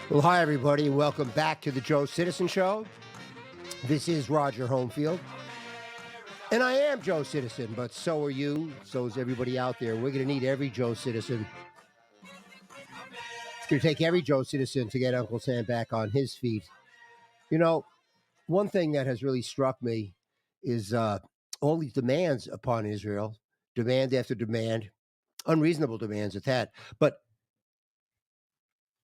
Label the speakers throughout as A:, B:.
A: Well, hi, everybody. Welcome back to the Joe Citizen Show. This is Roger Homefield. And I am Joe Citizen, but so are you. So is everybody out there. We're going to need every Joe Citizen. It's going to take every Joe Citizen to get Uncle Sam back on his feet. You know, one thing that has really struck me is all these demands upon Israel, demand after demand, unreasonable demands at that. But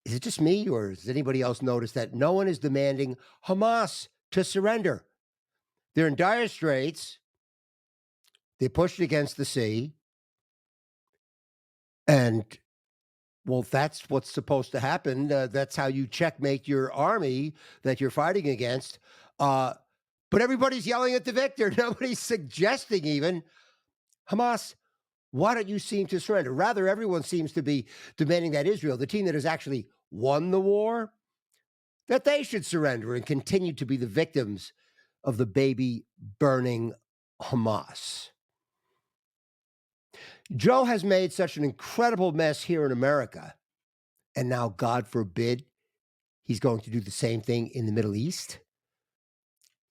A: is it just me, or does anybody else notice that no one is demanding Hamas to surrender? They're in dire straits. They pushed against the sea. And, well, that's what's supposed to happen. That's how you checkmate your army that you're fighting against. But everybody's yelling at the victor. Nobody's suggesting even, Hamas, why don't you seem to surrender? Rather, everyone seems to be demanding that Israel, the team that has actually won the war, that they should surrender and continue to be the victims of the baby burning Hamas. Joe has made such an incredible mess here in America, and now, God forbid, he's going to do the same thing in the Middle East.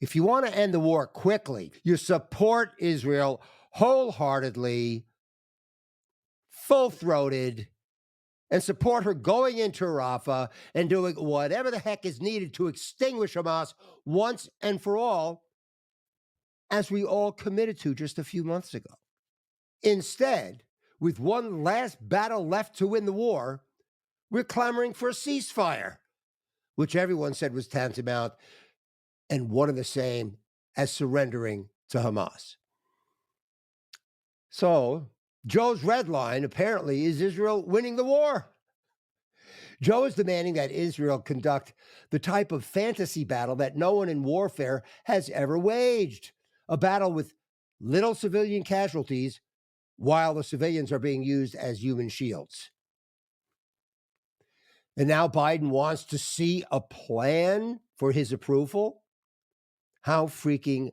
A: If you want to end the war quickly, you support Israel wholeheartedly, full-throated, and support her going into Rafah and doing whatever the heck is needed to extinguish Hamas once and for all, as we all committed to just a few months ago. Instead, with one last battle left to win the war, we're clamoring for a ceasefire, which everyone said was tantamount and one and the same as surrendering to Hamas. So, Joe's red line apparently is Israel winning the war. Joe is demanding that Israel conduct the type of fantasy battle that no one in warfare has ever waged, a battle with little civilian casualties while the civilians are being used as human shields. And now Biden wants to see a plan for his approval? How freaking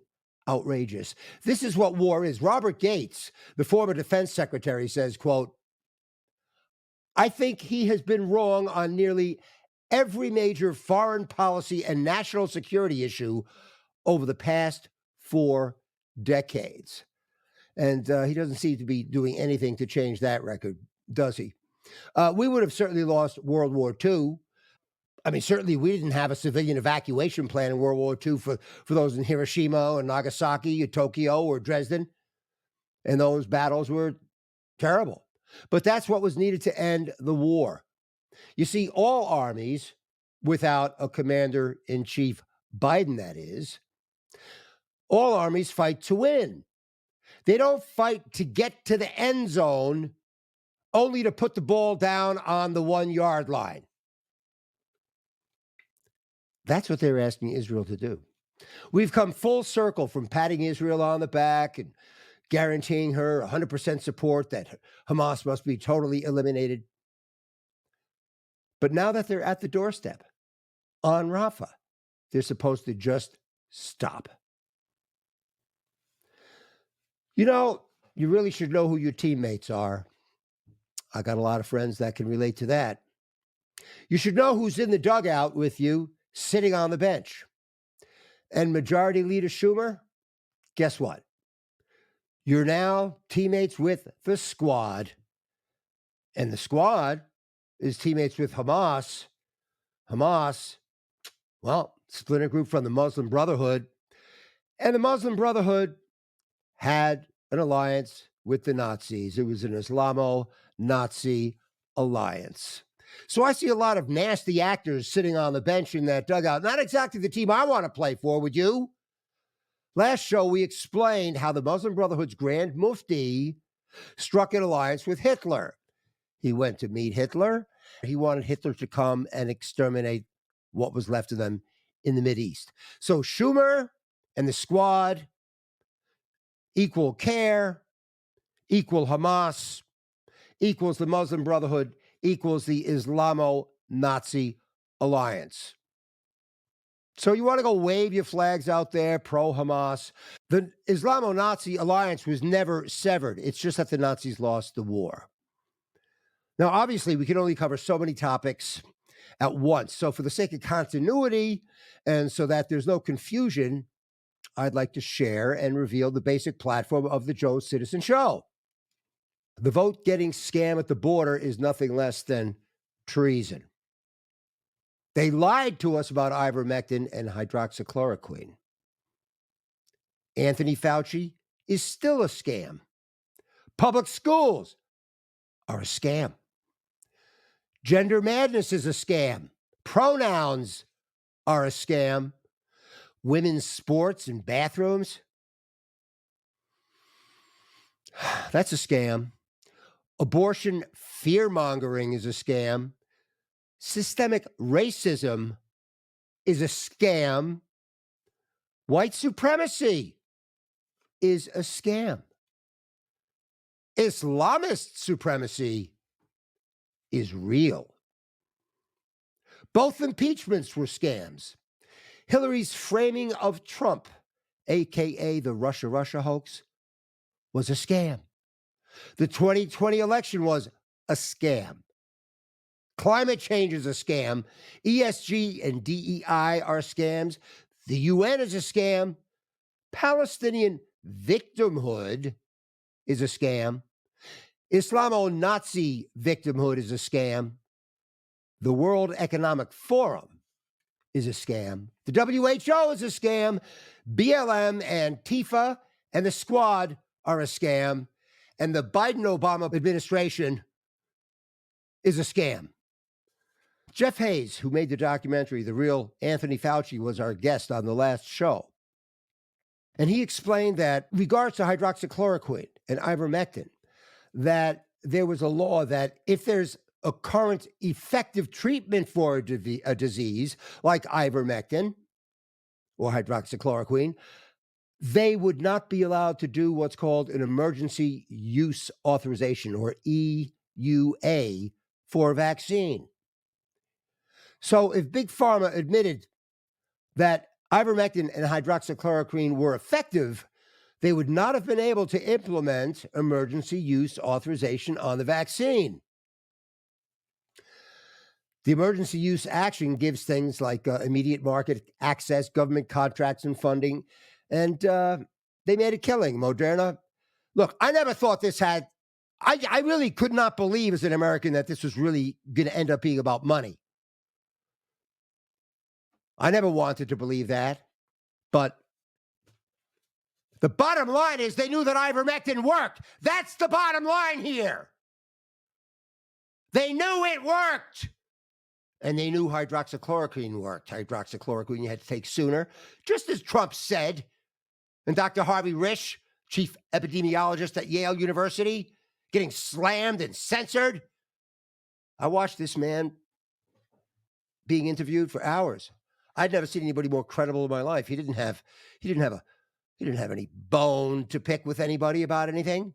A: outrageous. This is what war is. Robert Gates, the former defense secretary, says, quote, I think he has been wrong on nearly every major foreign policy and national security issue over the past 4 decades. And he doesn't seem to be doing anything to change that record, does he? We would have certainly lost World War II. I mean, certainly we didn't have a civilian evacuation plan in World War II for those in Hiroshima or Nagasaki or Tokyo or Dresden. And those battles were terrible. But that's what was needed to end the war. You see, all armies, without a commander-in-chief, Biden that is, all armies fight to win. They don't fight to get to the end zone only to put the ball down on the 1-yard line. That's what they're asking Israel to do. We've come full circle from patting Israel on the back and guaranteeing her 100% support that Hamas must be totally eliminated. But now that they're at the doorstep on Rafah, they're supposed to just stop. You know, you really should know who your teammates are. I got a lot of friends that can relate to that. You should know who's in the dugout with you, sitting on the bench. And Majority Leader Schumer, guess what? You're now teammates with the squad. And the squad is teammates with Hamas. Hamas, well, splinter group from the Muslim Brotherhood. And the Muslim Brotherhood had an alliance with the Nazis. It was an Islamo-Nazi alliance. So I see a lot of nasty actors sitting on the bench in that dugout. Not exactly the team I want to play for, would you? Last show, we explained how the Muslim Brotherhood's Grand Mufti struck an alliance with Hitler. He went to meet Hitler. He wanted Hitler to come and exterminate what was left of them in the Mideast. So Schumer and the squad, equal care, equal Hamas, equals the Muslim Brotherhood, equals the Islamo-Nazi alliance. So you want to go wave your flags out there, pro-Hamas. The Islamo-Nazi alliance was never severed. It's just that the Nazis lost the war. Now, obviously, we can only cover so many topics, at once. So, for the sake of continuity and so that there's no confusion, I'd like to share and reveal the basic platform of the Joe Citizen Show. The vote getting scam at the border is nothing less than treason. They lied to us about ivermectin and hydroxychloroquine. Anthony Fauci is still a scam. Public schools are a scam. Gender madness is a scam. Pronouns are a scam. Women's sports and bathrooms, that's a scam. Abortion fear-mongering is a scam. Systemic racism is a scam. White supremacy is a scam. Islamist supremacy is real. Both impeachments were scams. Hillary's framing of Trump, aka the Russia hoax, was a scam. The 2020 election was a scam. Climate change is a scam. ESG and DEI are scams. The UN is a scam. Palestinian victimhood is a scam. Islamo-Nazi victimhood is a scam. The World Economic Forum is a scam. The WHO is a scam. BLM and Antifa and the Squad are a scam. And the Biden-Obama administration is a scam. Jeff Hayes, who made the documentary The Real Anthony Fauci, was our guest on the last show. And he explained that, regards to hydroxychloroquine and ivermectin, that there was a law that if there's a current effective treatment for a disease like ivermectin or hydroxychloroquine, they would not be allowed to do what's called an emergency use authorization, or EUA, for a vaccine. So if Big Pharma admitted that ivermectin and hydroxychloroquine were effective, they would not have been able to implement emergency use authorization on the vaccine. The emergency use action gives things like immediate market access, government contracts and funding, and they made a killing. Moderna, look, I never thought this had, I really could not believe as an American that this was really going to end up being about money. I never wanted to believe that, but the bottom line is they knew that ivermectin worked. That's the bottom line here. They knew it worked. And they knew hydroxychloroquine worked. Hydroxychloroquine you had to take sooner, just as Trump said. And Dr. Harvey Risch, chief epidemiologist at Yale University, getting slammed and censored. I watched this man being interviewed for hours. I'd never seen anybody more credible in my life. He didn't have any bone to pick with anybody about anything.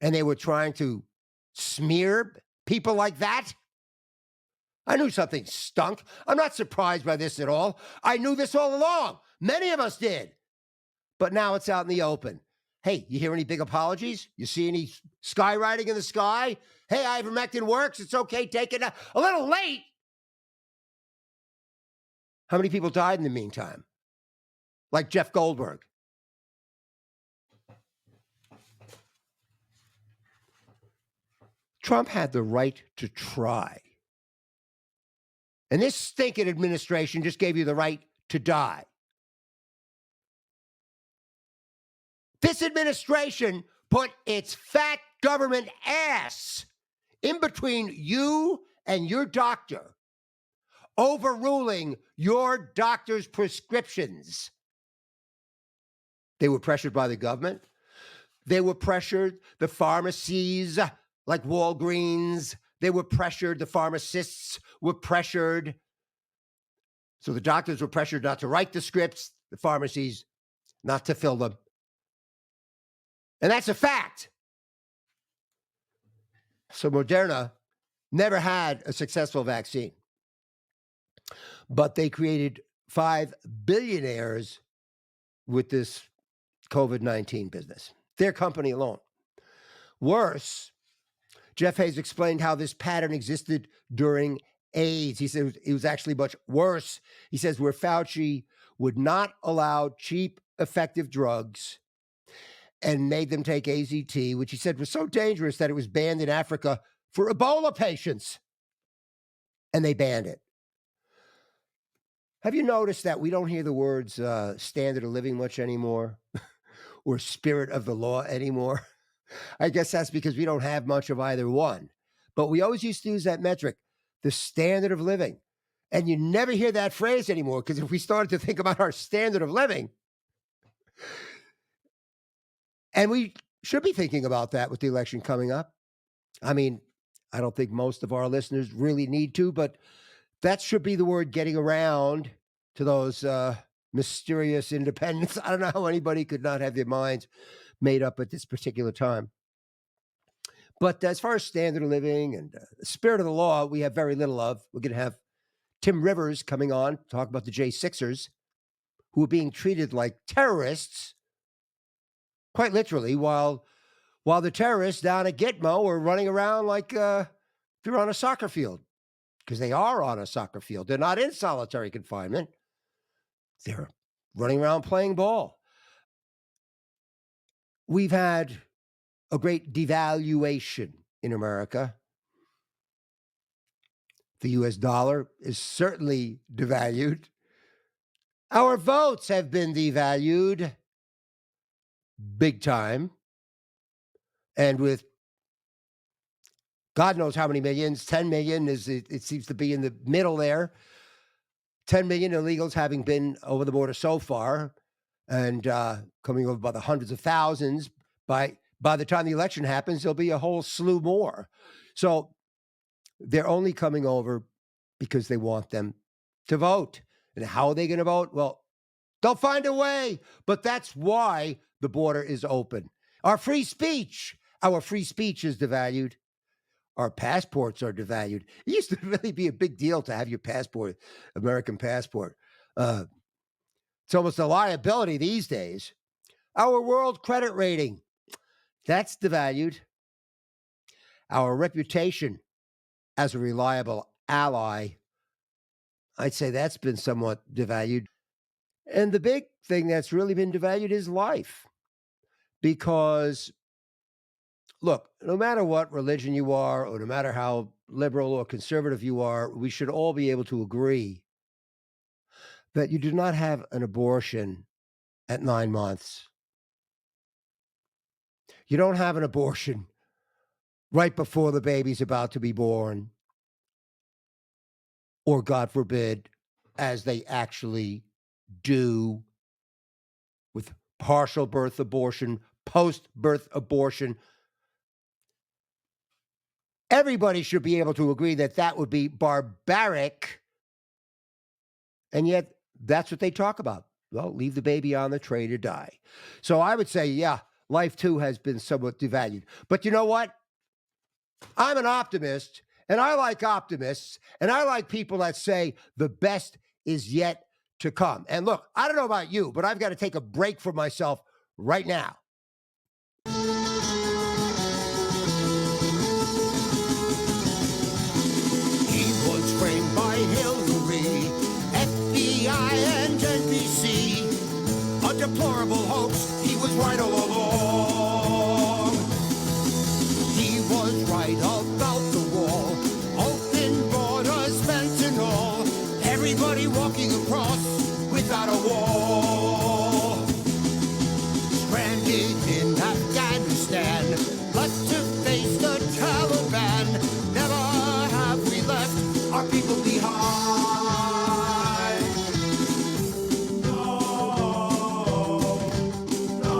A: And they were trying to smear people like that. I knew something stunk. I'm not surprised by this at all. I knew this all along. Many of us did. But now it's out in the open. Hey, you hear any big apologies? You see any skywriting in the sky? Hey, ivermectin works. It's okay. Take it. A little late. How many people died in the meantime? Like Jeff Goldberg. Trump had the right to try. And this stinking administration just gave you the right to die. This administration put its fat government ass in between you and your doctor, overruling your doctor's prescriptions. They were pressured by the government. They were pressured, the pharmacies like Walgreens. They were pressured. The pharmacists were pressured. So the doctors were pressured not to write the scripts, the pharmacies not to fill them. And that's a fact. So Moderna never had a successful vaccine. But they created 5 billionaires with this COVID-19 business. Their company alone. Worse, Jeff Hayes explained how this pattern existed during AIDS. He said it was actually much worse. He says where Fauci would not allow cheap, effective drugs and made them take AZT, which he said was so dangerous that it was banned in Africa for Ebola patients. And they banned it. Have you noticed that we don't hear the words standard of living much anymore or spirit of the law anymore? I guess that's because we don't have much of either one. But we always used to use that metric, the standard of living. And you never hear that phrase anymore, because if we started to think about our standard of living, and we should be thinking about that with the election coming up. I mean, I don't think most of our listeners really need to, but that should be the word getting around to those mysterious independents. I don't know how anybody could not have their minds made up at this particular time. But as far as standard of living and spirit of the law, we have very little of. We're going to have Tim Rivers coming on, talk about the J6ers, who are being treated like terrorists, quite literally, while the terrorists down at Gitmo are running around like they're on a soccer field, because they are on a soccer field. They're not in solitary confinement. They're running around playing ball. We've had a great devaluation in America. The US dollar is certainly devalued. Our votes have been devalued big time. And with God knows how many millions, 10 million it seems to be in the middle there. 10 million illegals having been over the border so far, and coming over by the hundreds of thousands. By the time the election happens, there'll be a whole slew more. So they're only coming over because they want them to vote. And how are they going to vote? Well, they'll find a way. But that's why the border is open. Our free speech is devalued. Our passports are devalued. It used to really be a big deal to have your passport, American passport. It's almost a liability these days. Our world credit rating, that's devalued. Our reputation as a reliable ally, I'd say that's been somewhat devalued. And the big thing that's really been devalued is life. Because, look, no matter what religion you are, or no matter how liberal or conservative you are, we should all be able to agree that you do not have an abortion at 9 months. You don't have an abortion right before the baby's about to be born. Or, God forbid, as they actually do with partial birth abortion, post-birth abortion. Everybody should be able to agree that that would be barbaric. And yet, that's what they talk about. Well, leave the baby on the tray to die. So I would say, yeah, life too has been somewhat devalued. But you know what? I'm an optimist, and I like optimists, and I like people that say the best is yet to come. And look, I don't know about you, but I've got to take a break for myself right now. He was framed by Hillary, FBI, and NBC. A deplorable hoax. He was right all along. He was right about the wall. Open borders, fentanyl. Everybody walking across without a wall. Stranded in Afghanistan, left to face the Taliban. Never have we left our people behind. No, no.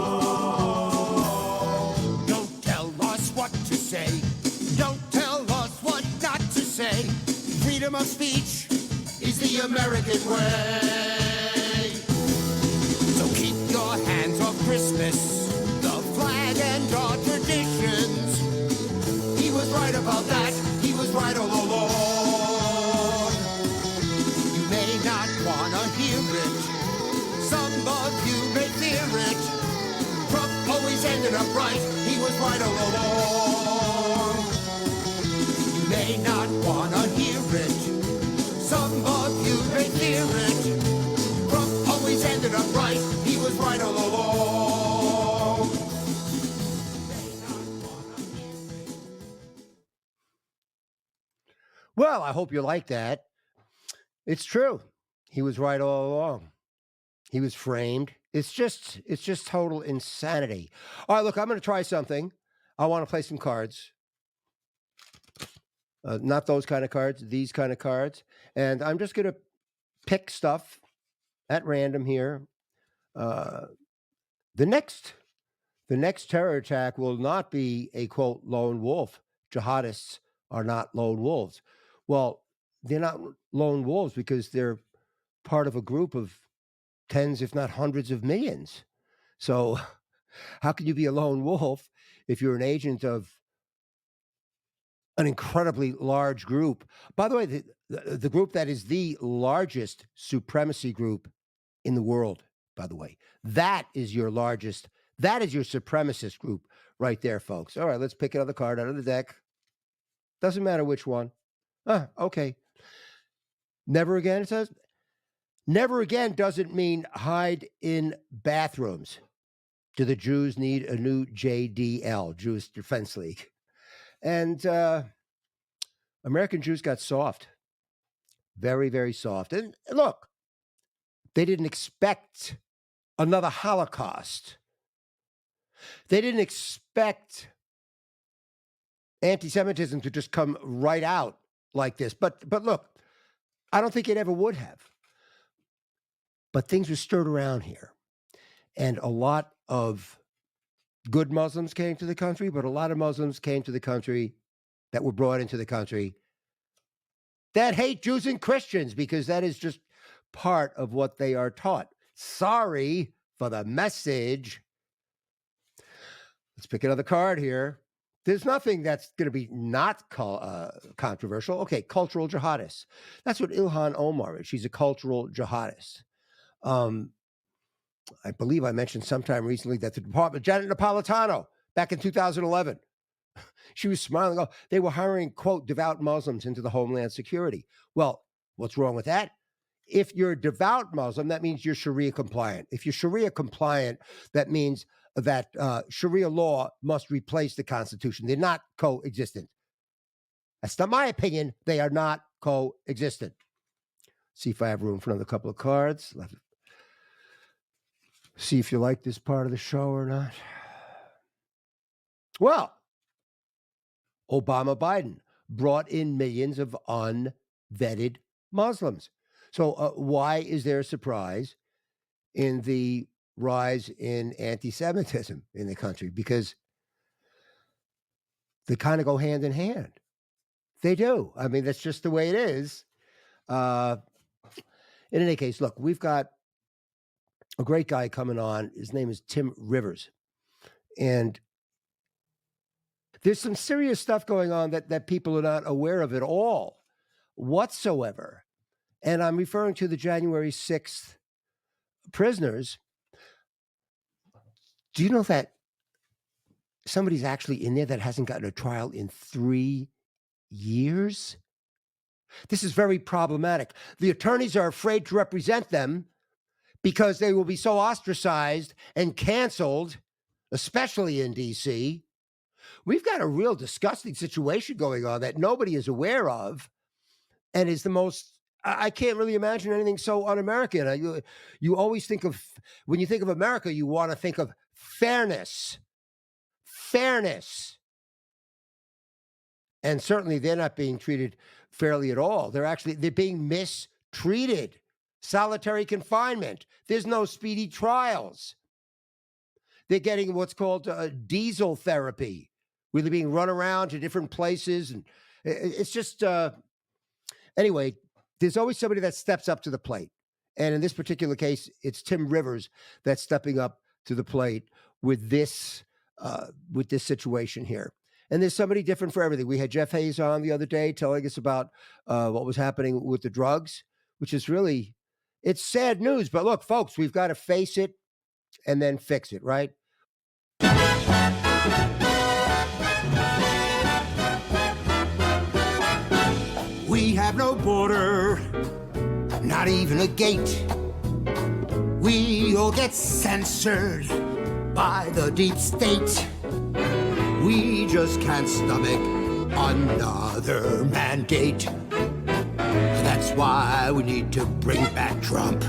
A: Don't tell us what to say. Don't tell us what not to say. Freedom of speech is the American way. So keep your hands off Christmas, the flag and our traditions. He was right about that. He was right all along. You may not want to hear it. Some of you may fear it. Trump always ended up right. He was right all along. You may not want to hear it. Some of you may fear it. Trump always ended up right. He was right all along. Well, I hope you like that. It's true. He was right all along. He was framed. It's just total insanity. All right, look, I'm going to try something. I want to play some cards. Not those kind of cards, these kind of cards. And I'm just going to pick stuff at random here. The next terror attack will not be a quote lone wolf. Jihadists are not lone wolves. Well, they're not lone wolves because they're part of a group of tens, if not hundreds of millions. So how can you be a lone wolf if you're an agent of an incredibly large group? By the way, the group that is the largest supremacy group in the world, by the way, that is your supremacist group right there, folks. All right, let's pick another card out of the deck. Doesn't matter which one. Okay. Never again, it says. Never again doesn't mean hide in bathrooms. Do the Jews need a new JDL, Jewish Defense League? And American Jews got soft. Very, very soft. And look, they didn't expect another Holocaust. They didn't expect anti-Semitism to just come right out like this. But look, I don't think it ever would have. But things were stirred around here. And a lot of good Muslims came to the country, but a lot of Muslims came to the country that were brought into the country that hate Jews and Christians because that is just part of what they are taught. Sorry for the message. Let's pick another card here. There's nothing that's going to be not controversial. Okay, cultural jihadists. That's what Ilhan Omar is. She's a cultural jihadist. I believe I mentioned sometime recently that the department, Janet Napolitano, back in 2011, she was smiling. Oh, they were hiring, quote, devout Muslims into the Homeland Security. Well, what's wrong with that? If you're a devout Muslim, that means you're Sharia compliant. If you're Sharia compliant, that means that Sharia law must replace the Constitution. They're not coexistent. That's not my opinion. They are not coexistent. See if I have room for another couple of cards. See if you like this part of the show or not. Well, Obama-Biden brought in millions of unvetted Muslims. So why is there a surprise in the rise in anti-Semitism in the country? Because they kind of go hand in hand. They do. I mean, that's just the way it is. In any case, look, we've got a great guy coming on. His name is Tim Rivers. And there's some serious stuff going on that people are not aware of at all whatsoever. And I'm referring to the January 6th prisoners. Do you know that somebody's actually in there that hasn't gotten a trial in 3 years? This is very problematic. The attorneys are afraid to represent them because they will be so ostracized and canceled, especially in D.C. We've got a real disgusting situation going on that nobody is aware of and is the most, I can't really imagine anything so un-American. You always think of, when you think of America, you want to think of fairness. Fairness. And certainly they're not being treated fairly at all. They're being mistreated. Solitary confinement. There's no speedy trials. They're getting what's called diesel therapy, where they're being run around to different places. And it's just, anyway, there's always somebody that steps up to the plate. And in this particular case, it's Tim Rivers that's stepping up to the plate with this situation here. And there's somebody different for everything. We had Jeff Hayes on the other day telling us about what was happening with the drugs, which is really, it's sad news. But look, folks, we've got to face it and then fix it, right? We have have no border, not even a gate. We all get censored by the deep state. We just can't stomach another mandate. That's why we need to bring back Trump.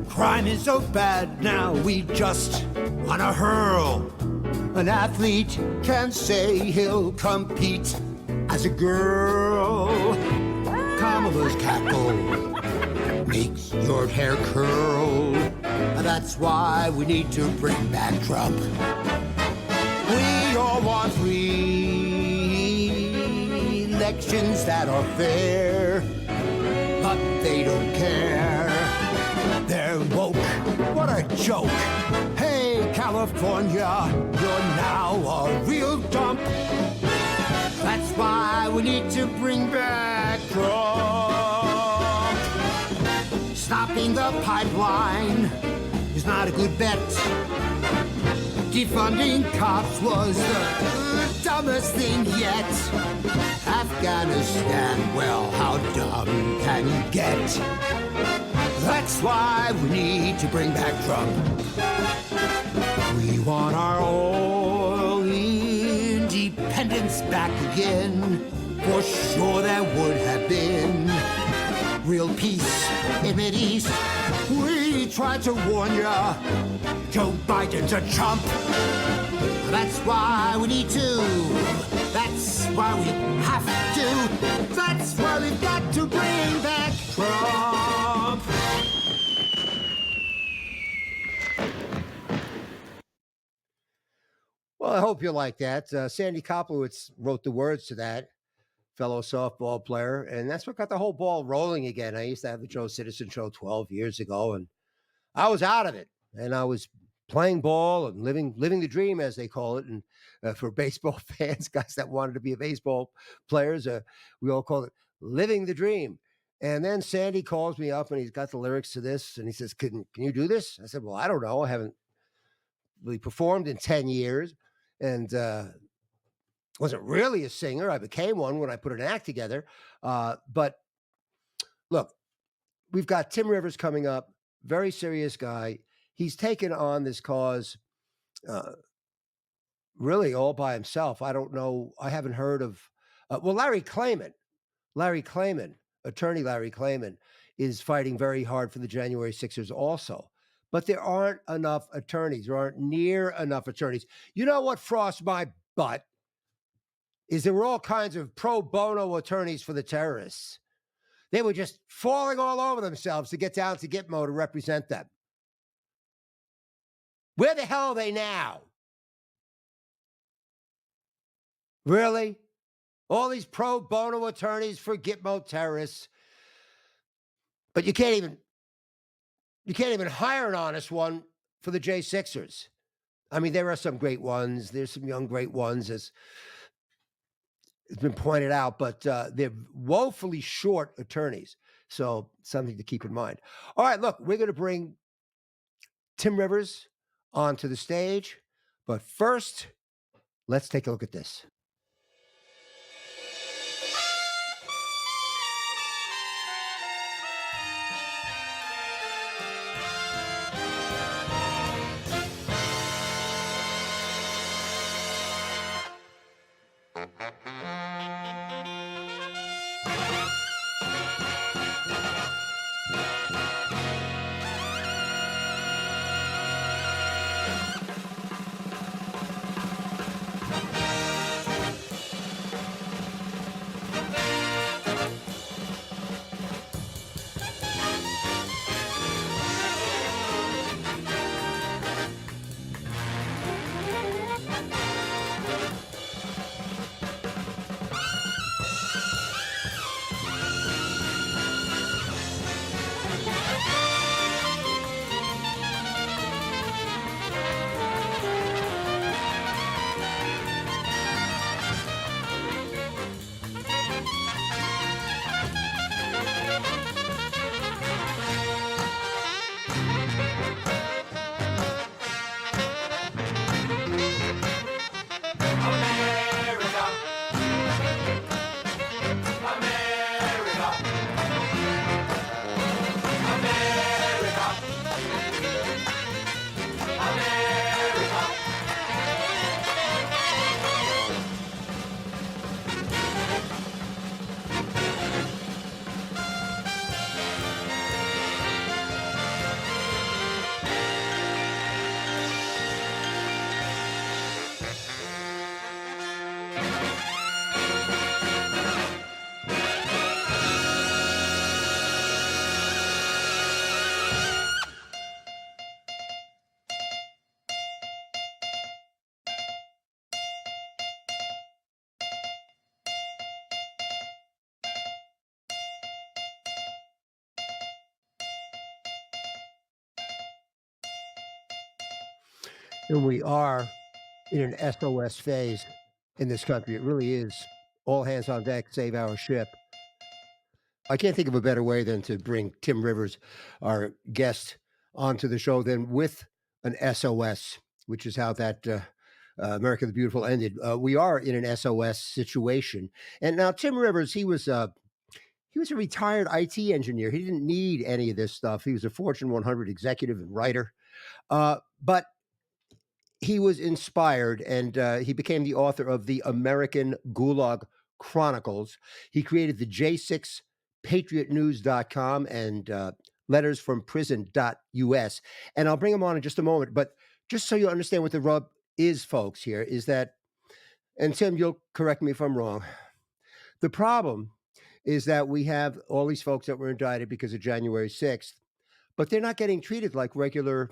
A: Crime is so bad now, we just wanna hurl. An athlete can say he'll compete as a girl. Kamala's cackle makes your hair curl. That's why we need to bring back Trump. We all want free elections that are fair, but they don't care. They're woke. What a joke. Hey, California, you're now a real dump. That's why we need to bring back Trump. Stopping the pipeline is not a good bet. Defunding cops was the dumbest thing yet. Afghanistan, well, how dumb can you get? That's why we need to bring back Trump. We want our oil independence back again. For sure there would have been real peace in Mideast. We tried to warn ya, Joe Biden's a chump. That's why we need to. That's why we have to. That's why we've got to bring back Trump. Well, I hope you like that. Sandy Koplowitz wrote the words to that, fellow softball player, and that's what got the whole ball rolling again. I used to have the Joe Citizen Show 12 years ago, and I was out of it, and I was playing ball and living the dream, as they call it. And for baseball fans, guys that wanted to be a baseball players, we all call it living the dream. And then Sandy calls me up, and he's got the lyrics to this, and he says, "Can you do this?" I said, "Well, I don't know. I haven't really performed in 10 years, and wasn't really a singer. I became one when I put an act together. But look, we've got Tim Rivers coming up, very serious guy. He's taken on this cause really all by himself. I don't know. I haven't heard of, Larry Klayman, attorney Larry Klayman, is fighting very hard for the January Sixers also. But there aren't enough attorneys. There aren't near enough attorneys. You know what frosts my butt? Is there were all kinds of pro bono attorneys for the terrorists. They were just falling all over themselves to get down to Gitmo to represent them. Where the hell are they now? Really? All these pro bono attorneys for Gitmo terrorists. But you can't even hire an honest one for the J6ers. I mean, there are some great ones. There's some young great ones, as it's been pointed out, but they're woefully short attorneys. So something to keep in mind. All right, look, we're going to bring Tim Rivers onto the stage. But first, let's take a look at this. And we are in an SOS phase in this country. It really is. All hands on deck, save our ship. I can't think of a better way than to bring Tim Rivers, our guest, onto the show than with an SOS, which is how that America the Beautiful ended. We are in an SOS situation, and now Tim Rivers, he was a retired IT engineer. He didn't need any of this stuff. He was a Fortune 100 executive and writer, but he was inspired and he became the author of the American Gulag Chronicles. He created the J6 patriotnews.com and letters from prison.us. And I'll bring him on in just a moment. But just so you understand what the rub is, folks, here is that, and Tim, you'll correct me if I'm wrong. The problem is that we have all these folks that were indicted because of January 6th, but they're not getting treated like regular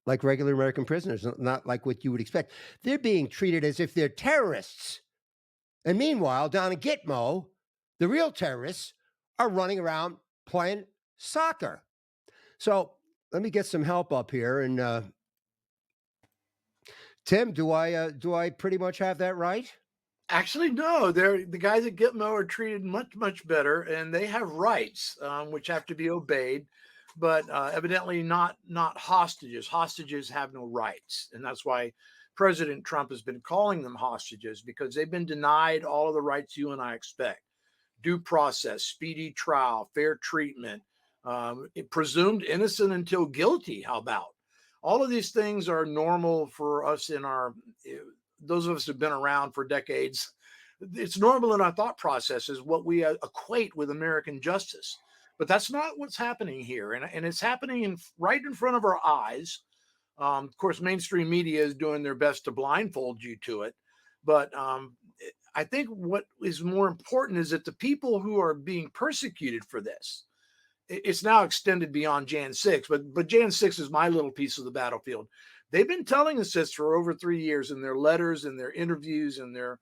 A: American prisoners, not like what you would expect. They're being treated as if they're terrorists. And meanwhile, down in Gitmo, the real terrorists are running around playing soccer. So let me get some help up here. And Tim, do I pretty much have that right?
B: Actually, no. They're the guys at Gitmo are treated much, much better, and they have rights, which have to be obeyed, but evidently not hostages. Hostages have no rights, and that's why President Trump has been calling them hostages because they've been denied all of the rights you and I expect: due process, speedy trial, fair treatment, presumed innocent until guilty. How about all of these things are normal for us in our those of us who've been around for decades. It's normal in our thought process is what we equate with American justice. But that's not what's happening here. And it's happening right in front of our eyes. Of course, mainstream media is doing their best to blindfold you to it. But I think what is more important is that the people who are being persecuted for this, it's now extended beyond Jan 6, but Jan 6 is my little piece of the battlefield. They've been telling us this for over 3 years in their letters, in their interviews, in their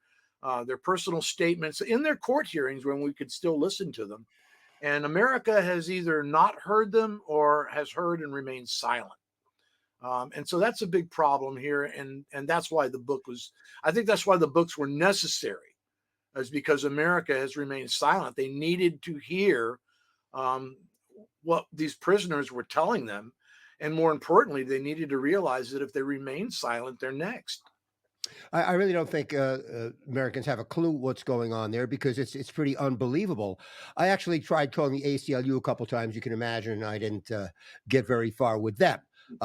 B: personal statements, in their court hearings when we could still listen to them. And America has either not heard them or has heard and remained silent. And so that's a big problem here, and that's why the book was. I think that's why the books were necessary, is because America has remained silent. They needed to hear um, what these prisoners were telling them. And more importantly, they needed to realize that if they remain silent, they're next.
A: I really don't think Americans have a clue what's going on there because it's pretty unbelievable. I actually tried calling the ACLU a couple times. You can imagine I didn't get very far with them.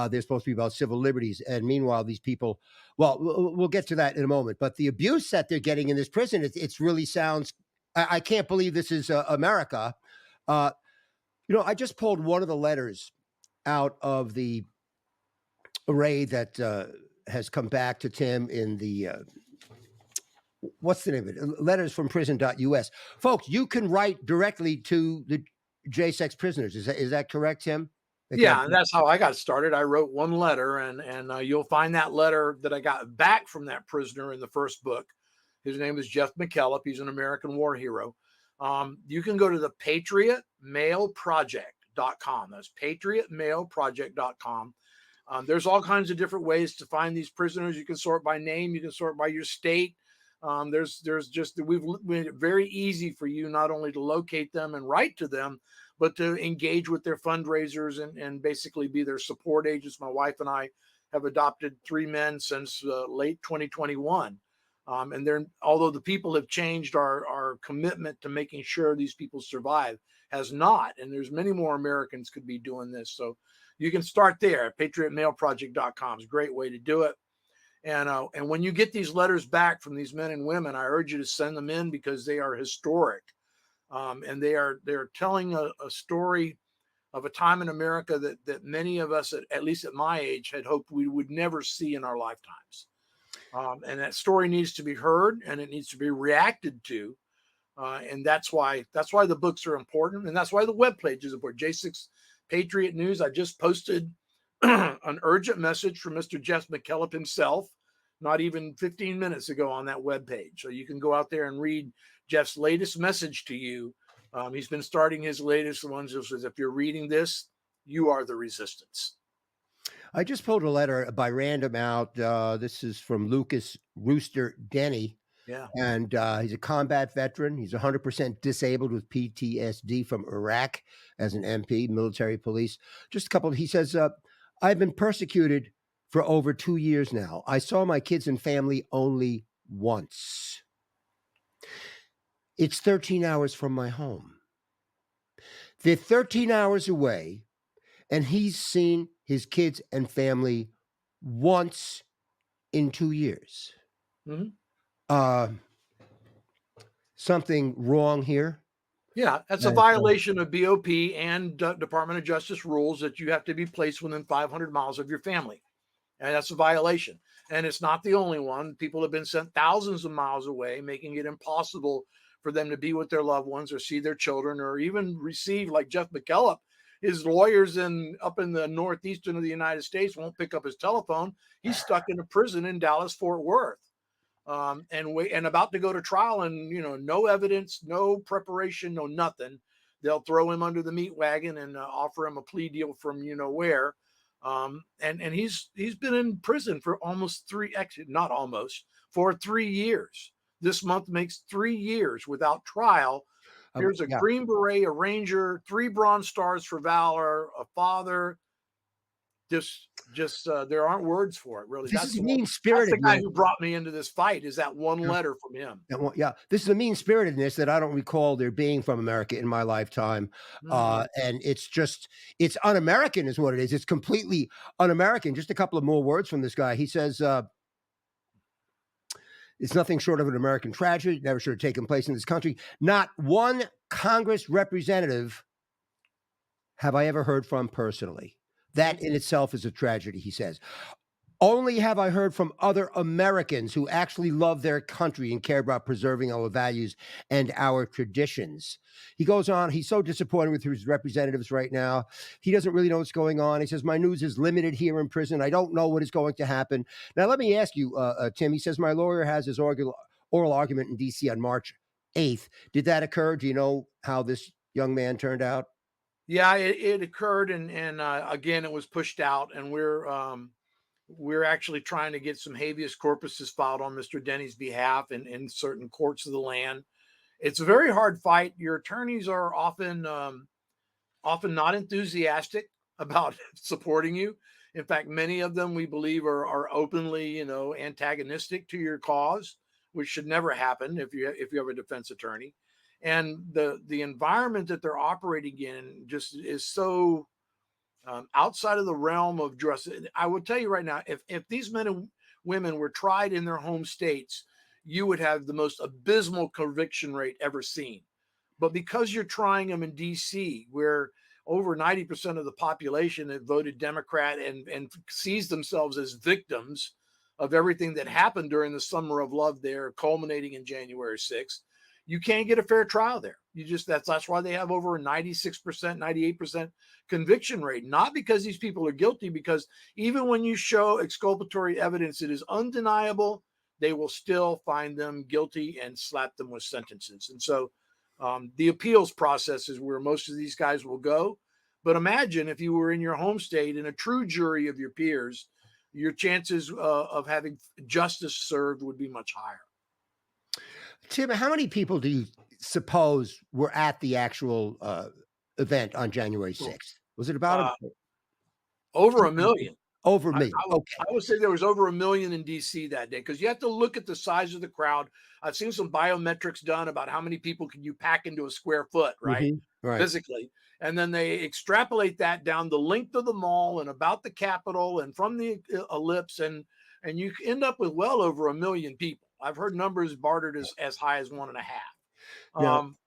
A: They're supposed to be about civil liberties, and meanwhile, these people. Well, we'll get to that in a moment. But the abuse that they're getting in this prison, it's really sounds. I can't believe this is America. Uh, I just pulled one of the letters out of the array that has come back to Tim in the what's the name of it? Letters from prison.us. Folks, you can write directly to the J6 prisoners. Is that correct, Tim? They can
B: Yeah, and that's how I got started. I wrote one letter, and you'll find that letter that I got back from that prisoner in the first book. His name is Jeff McKellop. He's an American war hero. You can go to the patriotmailproject.com. That's patriotmailproject.com. There's all kinds of different ways to find these prisoners. You can sort by name. You can sort by your state. There's just we've made it very easy for you not only to locate them and write to them, but to engage with their fundraisers and basically be their support agents. My wife and I have adopted 3 men since late 2021. And they're although the people have changed, our commitment to making sure these people survive has not. And there's many more Americans could be doing this. So you can start there. Patriotmailproject.com is a great way to do it. And when you get these letters back from these men and women, I urge you to send them in because they are historic, and they're telling a story of a time in America that many of us, at least at my age, had hoped we would never see in our lifetimes. And that story needs to be heard and it needs to be reacted to, and that's why the books are important, and that's why the web page is important. J6 Patriot News. I just posted an urgent message from Mr. Jeff McKellop himself, not even 15 minutes ago on that web page. So you can go out there and read Jeff's latest message to you. He's been starting his latest ones. Says, if you're reading this, you are the resistance.
A: I just pulled a letter by random out. This is from Lucas Rooster Denny,
B: Yeah.
A: and he's a combat veteran. He's 100% disabled with PTSD from Iraq as an MP, military police. Just a couple. He says, I've been persecuted for over 2 years now. I saw my kids and family only once. It's 13 hours from my home. They're 13 hours away, and he's seen his kids and family once in 2 years.
B: Mhm.
A: Uh, Something wrong here.
B: Yeah, that's a
A: And,
B: violation of BOP and Department of Justice rules that you have to be placed within 500 miles of your family. And that's a violation. And it's not the only one. People have been sent thousands of miles away, making it impossible for them to be with their loved ones or see their children or even receive, like Jeff McKellop. His lawyers in up in the northeastern of the United States won't pick up his telephone. He's stuck in a prison in Dallas, Fort Worth, and about to go to trial, and no evidence, no preparation, no nothing. They'll throw him under the meat wagon and offer him a plea deal from where. And he's been in prison for almost three, actually not almost, for 3 years. This month makes 3 years without trial. Here's a
A: yeah,
B: Green Beret, a Ranger, 3 Bronze Stars for valor, a father. Just there aren't words for it, really.
A: this is
B: That's
A: a
B: the one. That's the guy
A: mean-spiritedness.
B: who brought me into this fight. Is that one
A: Yeah,
B: letter from him?
A: yeah, this is a mean-spiritedness that I don't recall there being from America in my lifetime,
B: Mm-mm.
A: and it's un-American is what it is. It's completely un-American. Just a couple of more words from this guy. He says, "It's nothing short of an American tragedy. Never should have taken place in this country. Not one Congress representative have I ever heard from personally. That
B: Mhm.
A: in itself is a tragedy," he says. "Only have I heard from other Americans who actually love their country and care about preserving our values and our traditions." He goes on, he's so disappointed with his representatives right now. He doesn't really know what's going on. He says, "My news is limited here in prison. I don't know what is going to happen." Now, let me ask you, Tim, he says, "My lawyer has his oral argument in DC on March 8th. Did that occur? Do you know how this young man turned out?
B: Yeah, it occurred, and again, it was pushed out, and we're actually trying to get some habeas corpuses filed on Mr. Denny's behalf in certain courts of the land. It's a very hard fight. Your attorneys are often not enthusiastic about supporting you. In fact, many of them we believe are openly, antagonistic to your cause, which should never happen if you have a defense attorney. And the environment that they're operating in just is so outside of the realm of justice. I will tell you right now, if these men and women were tried in their home states, you would have the most abysmal conviction rate ever seen. But because you're trying them in DC, where over 90% of the population have voted Democrat and sees themselves as victims of everything that happened during the summer of love there, culminating in January 6th, you can't get a fair trial there. That's why they have over a 96%, 98% conviction rate. Not because these people are guilty, because even when you show exculpatory evidence that is undeniable, they will still find them guilty and slap them with sentences. And so the appeals process is where most of these guys will go. But imagine if you were in your home state in a true jury of your peers, your chances of having justice served would be much higher.
A: Tim, how many people do you suppose were at the actual event on January
B: Cool.
A: 6th? Was it about
B: Uh, Over a million.
A: over a
B: I,
A: million?
B: I would
A: Okay.
B: I would say there was over a million in DC that day, because you have to look at the size of the crowd. I've seen some biometrics done about how many people can you pack into a square foot, right?
A: Right.
B: Physically. And then they extrapolate that down the length of the mall and about the Capitol and from the ellipse, and you end up with well over a million people. I've heard numbers bartered as high as one and a half.
A: Now,
B: Um,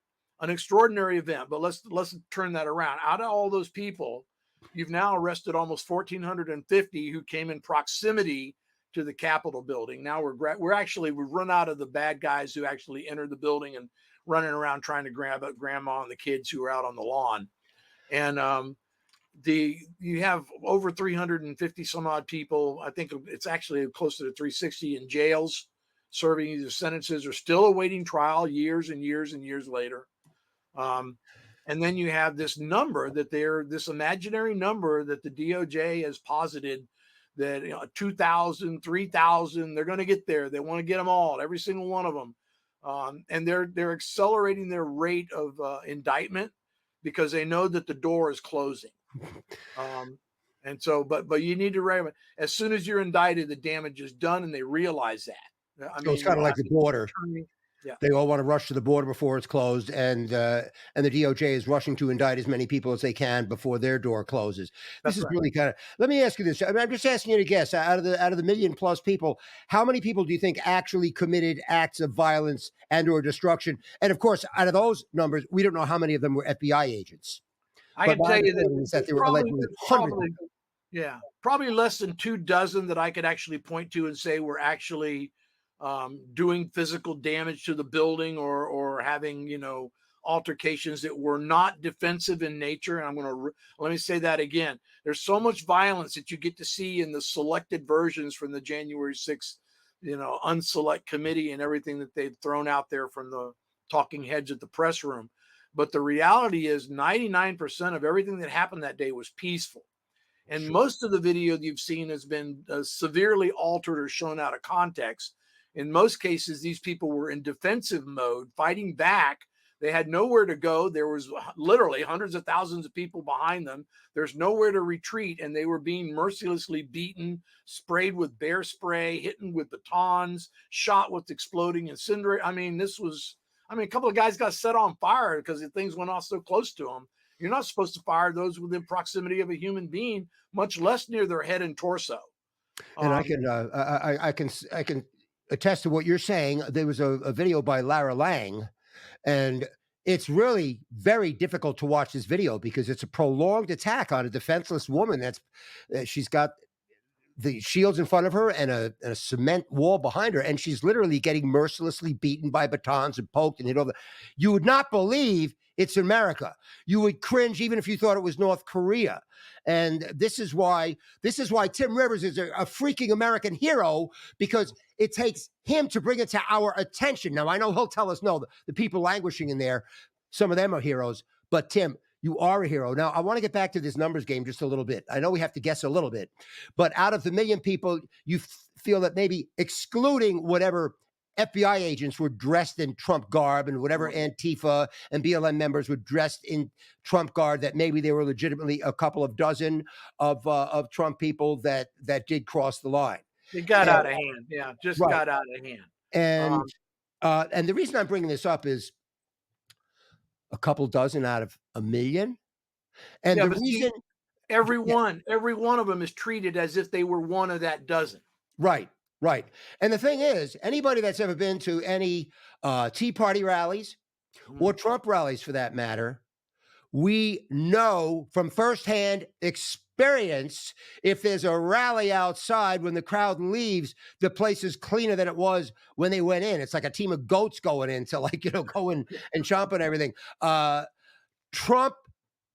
B: an extraordinary event, but let's turn that around. Out of all those people, you've now arrested almost 1,450 who came in proximity to the Capitol building. Now we've run out of the bad guys who actually entered the building and running around trying to grab up grandma and the kids who are out on the lawn. And the you have over 350 some odd people. I think it's actually closer to 360 in jails serving either sentences or still awaiting trial years and years and years later. Um, And then you have this number that they're this imaginary number that the DOJ has posited that 2,000, 3,000, they're going to get there. They want to get them all, every single one of them. And they're accelerating their rate of indictment because they know that the door is closing. Um, and so, but you need to remember, as soon as you're indicted, the damage is done, and they realize that. I
A: So it's
B: mean,
A: kind
B: you'll
A: of like
B: have
A: the
B: to keep
A: border.
B: turning. Yeah,
A: They all want to rush to the border before it's closed, and the DOJ is rushing to indict as many people as they can before their door closes. This
B: that's
A: is
B: right.
A: really kind of. Let me ask you this. I mean, I'm just asking you to guess. Out of the million plus people, how many people do you think actually committed acts of violence and or destruction? And of course, out of those numbers, we don't know how many of them were FBI agents.
B: I
A: But
B: can
A: my
B: tell you that
A: understanding is that
B: there's
A: there were
B: probably
A: allegedly
B: there's
A: hundreds of
B: probably
A: them.
B: yeah, probably less than 2 dozen that I could actually point to and say we're actually, doing physical damage to the building or having, altercations that were not defensive in nature, and let me say that again. There's so much violence that you get to see in the selected versions from the January 6th, unselect committee and everything that they've thrown out there from the talking heads at the press room. But the reality is 99% of everything that happened that day was peaceful. And
A: Sure.
B: most of the video you've seen has been severely altered or shown out of context. In most cases, these people were in defensive mode, fighting back. They had nowhere to go. There was literally hundreds of thousands of people behind them. There's nowhere to retreat, and they were being mercilessly beaten, sprayed with bear spray, hit with batons, shot with exploding incendiary. I mean, a couple of guys got set on fire because the things went off so close to them. You're not supposed to fire those within proximity of a human being, much less near their head and torso.
A: And I
B: Um,
A: can I can attest to what you're saying. There was a video by Lara Lang. And it's really very difficult to watch this video because it's a prolonged attack on a defenseless woman. She's got the shields in front of her and a cement wall behind her, and she's literally getting mercilessly beaten by batons and poked and hit over. You would not believe it's America. You would cringe even if you thought it was North Korea. And this is why Tim Rivers is a freaking American hero, because it takes him to bring it to our attention. Now I know he'll tell us no, the people languishing in there, some of them are heroes, but Tim, you are a hero. Now I want to get back to this numbers game just a little bit. I know we have to guess a little bit, but out of the million people, you feel that maybe excluding whatever FBI agents were dressed in Trump garb and whatever Antifa and BLM members were dressed in Trump garb, that maybe there were legitimately a couple of dozen of Trump people that did cross the line.
B: it got
A: And
B: out of hand. Yeah, just
A: right,
B: got out of hand.
A: and
B: Um,
A: and the reason I'm bringing this up is a couple dozen out of a million, and
B: yeah,
A: the
B: but see,
A: reason, yeah,
B: every one of them is treated as if they were one of that dozen.
A: right, right. And the thing is, anybody that's ever been to any Tea Party rallies or
B: Mhm.
A: Trump rallies for that matter, we know from firsthand experience, if there's a rally outside, when the crowd leaves, the place is cleaner than it was when they went in. It's like a team of goats going in to, like, go in and chomp and everything. Trump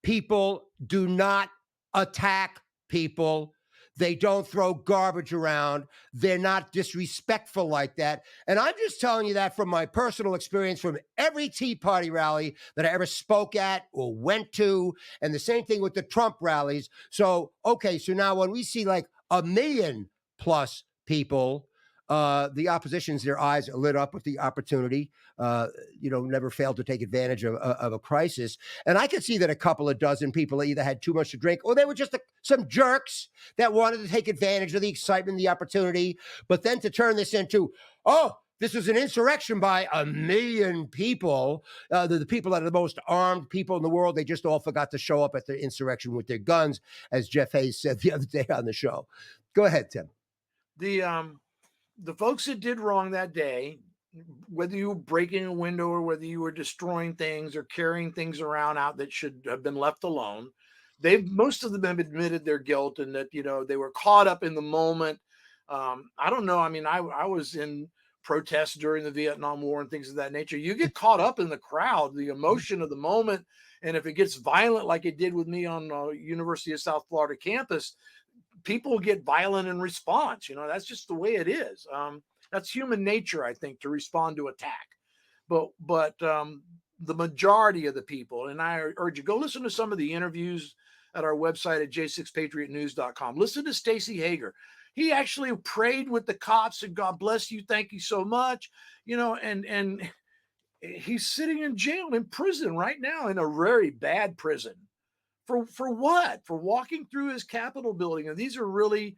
A: people do not attack people. They don't throw garbage around. They're not disrespectful like that. And I'm just telling you that from my personal experience from every Tea Party rally that I ever spoke at or went to. And the same thing with the Trump rallies. So, okay, so now when we see like a million plus people, the opposition's, their eyes are lit up with the opportunity. Never failed to take advantage of a crisis. And I could see that a couple of dozen people either had too much to drink or they were just some jerks that wanted to take advantage of the excitement, the opportunity. But then to turn this into, oh, this was an insurrection by a million people. The people that are the most armed people in the world, they just all forgot to show up at the insurrection with their guns, as Jeff Hayes said the other day on the show. Go ahead, Tim.
B: The folks that did wrong that day, whether you were breaking a window or whether you were destroying things or carrying things around out that should have been left alone, most of them have admitted their guilt and that they were caught up in the moment. I don't know. I mean, I was in protests during the Vietnam War and things of that nature. You get caught up in the crowd, the emotion of the moment, and if it gets violent like it did with me on University of South Florida campus, people get violent in response. That's just the way it is. That's human nature, I think, to respond to attack. But the majority of the people, and I urge you, go listen to some of the interviews at our website at j6patriotnews.com. Listen to Stacey Hager. He actually prayed with the cops and God bless you, thank you so much. And he's sitting in jail in prison right now, in a very bad prison. For what? For walking through his Capitol building. And these are really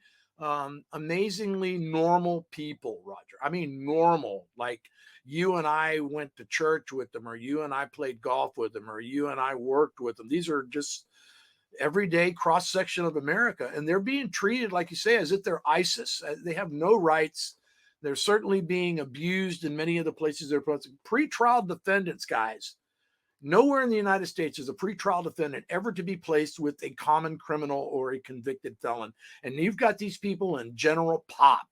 B: amazingly normal people, Roger. I mean, normal. Like you and I went to church with them, or you and I played golf with them, or you and I worked with them. These are just everyday cross section of America, and they're being treated, like you say, as if they're ISIS. They have no rights. They're certainly being abused in many of the places they're put. Pre-trial defendants, guys. Nowhere in the United States is a pretrial defendant ever to be placed with a common criminal or a convicted felon. And you've got these people in general pop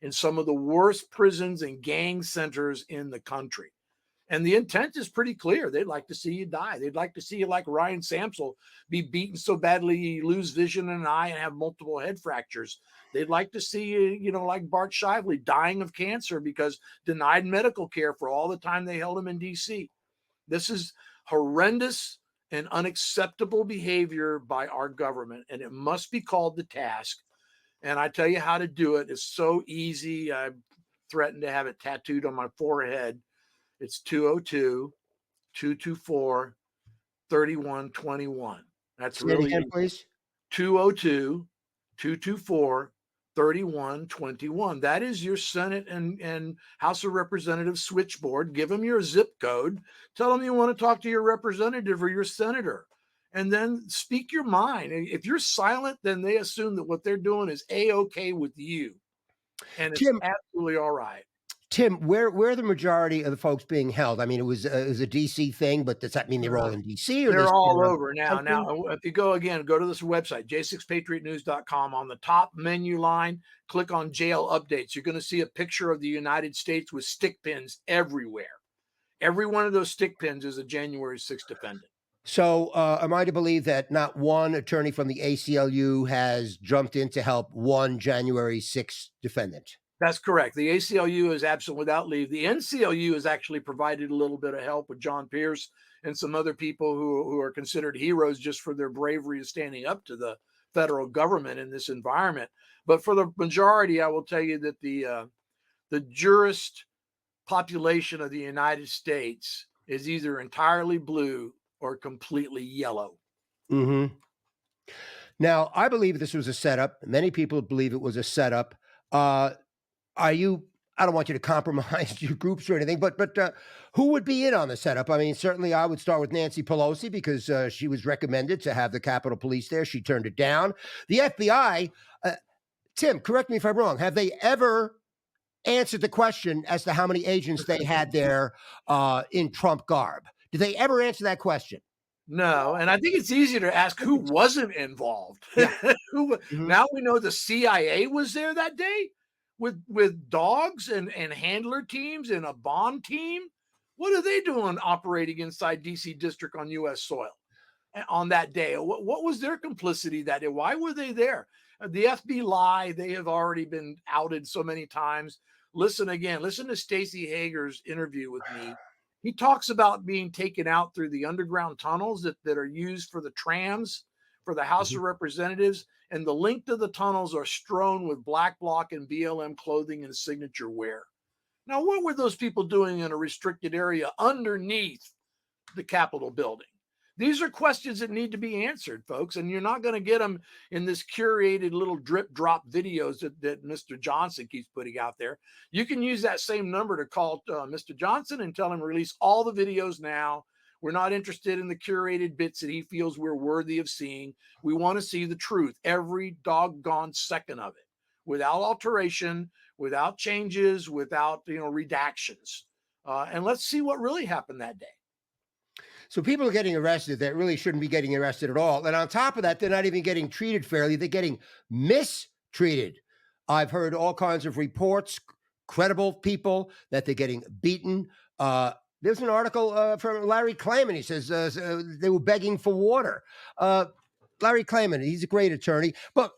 B: in some of the worst prisons and gang centers in the country. And the intent is pretty clear. They'd like to see you die. They'd like to see you, like Ryan Samsel, be beaten so badly you lose vision in an eye and have multiple head fractures. They'd like to see you, like Bart Shively, dying of cancer because denied medical care for all the time they held him in D.C. This is horrendous and unacceptable behavior by our government, and it must be called to task. And I tell you how to do it. It's so easy. I threatened to have it tattooed on my forehead. It's 202 224 3121. That's
A: Say it
B: really
A: again,
B: easy.
A: please.
B: 202 224 3121. That is your Senate and House of Representatives switchboard. Give them your zip code. Tell them you want to talk to your representative or your senator, and then speak your mind. If you're silent, then they assume that what they're doing is A-OK with you, and it's
A: Tim,
B: absolutely all right.
A: where are the majority of the folks being held? I mean, it was a DC thing, but does that mean they're all in DC, or they
B: They're
A: spread
B: all
A: around
B: over
A: the
B: now.
A: country?
B: Now, if you go again, go to this website, j6patriotnews.com. On the top menu line, click on jail updates. You're going to see a picture of the United States with stick pins everywhere. Every one of those stick pins is a January 6th defendant.
A: So, am I to believe that not one attorney from the ACLU has jumped in to help one January 6th defendant?
B: That's correct. The ACLU is absent without leave. The NCLU has actually provided a little bit of help with John Pierce and some other people who are considered heroes just for their bravery of standing up to the federal government in this environment. But for the majority, I will tell you that the jurist population of the United States is either entirely blue or completely yellow.
A: Mm-hmm. Now, I believe this was a setup. Many people believe it was a setup. Uh, are you? I don't want you to compromise your groups or anything, but who would be in on the setup? I mean, certainly I would start with Nancy Pelosi because she was recommended to have the Capitol Police there. She turned it down. The FBI, Tim, correct me if I'm wrong. Have they ever answered the question as to how many agents they had there in Trump garb? Did they ever answer that question?
B: No, and I think it's easier to ask who wasn't involved.
A: Yeah.
B: Who
A: Mhm.
B: now we know the CIA was there that day with dogs and handler teams and a bomb team. What are they doing operating inside DC district on US soil on that day? What was their complicity that day? Why were they there? The FB lie, they have already been outed so many times. Listen again, listen to Stacey Hager's interview with me. He talks about being taken out through the underground tunnels that are used for the trams for the House
A: Mhm.
B: of Representatives. And the length of the tunnels are strewn with black bloc and BLM clothing and signature wear. Now, what were those people doing in a restricted area underneath the Capitol building? These are questions that need to be answered, folks, and you're not going to get them in this curated little drip drop videos that Mr. Johnson keeps putting out there. You can use that same number to call Mr. Johnson and tell him release all the videos now. We're not interested in the curated bits that he feels we're worthy of seeing. We want to see the truth, every doggone second of it, without alteration, without changes, without redactions, and let's see what really happened that day.
A: So people are getting arrested that really shouldn't be getting arrested at all. And on top of that, they're not even getting treated fairly. They're getting mistreated. I've heard all kinds of reports, credible people, that they're getting beaten. There's an article from Larry Klayman. He says they were begging for water. Larry Klayman, he's a great attorney. But